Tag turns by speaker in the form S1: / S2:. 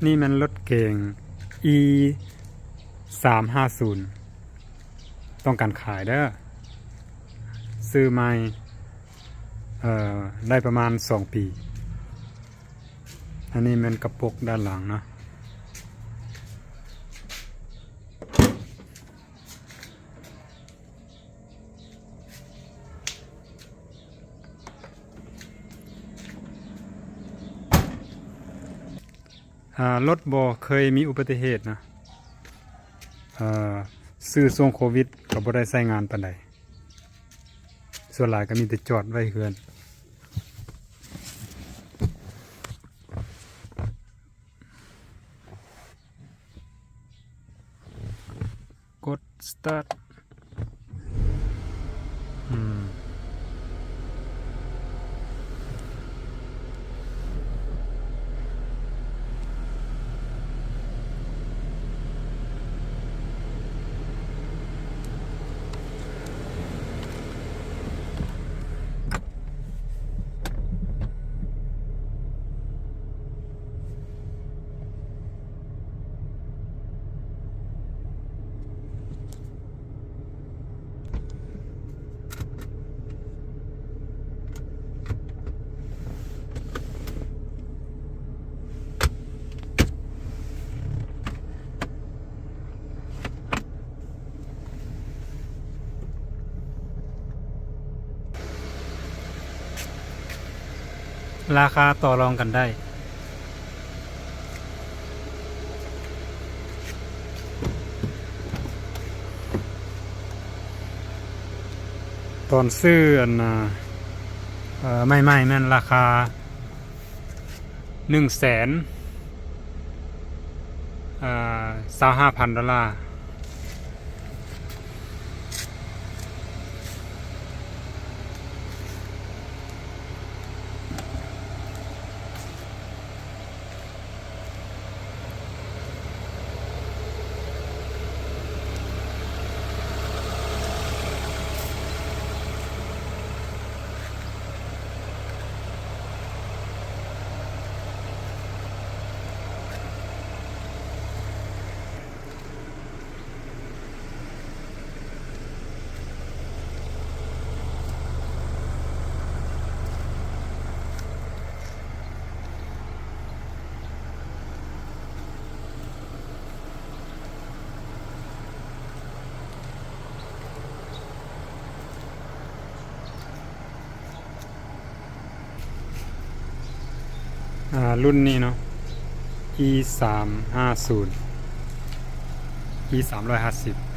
S1: นี่มันรถเก่ง e 350ต้องการขายเด้อซื้อใหม่ได้ประมาณ2 ปีอันนี้มันกระปุกด้านหลังเนาะรถบ่เคยมีอุบัติเหตุนะซื้อช่วงโควิดก็บ่ได้ใช้งานปานใดส่วนหลายก็มีแต่จอดไว้เฮือนกด start ราคาต่อรองกันได้ตอนซื้ออันไม่แม่นราคา$125,000รุ่นนี้เนาะ E 350 E 350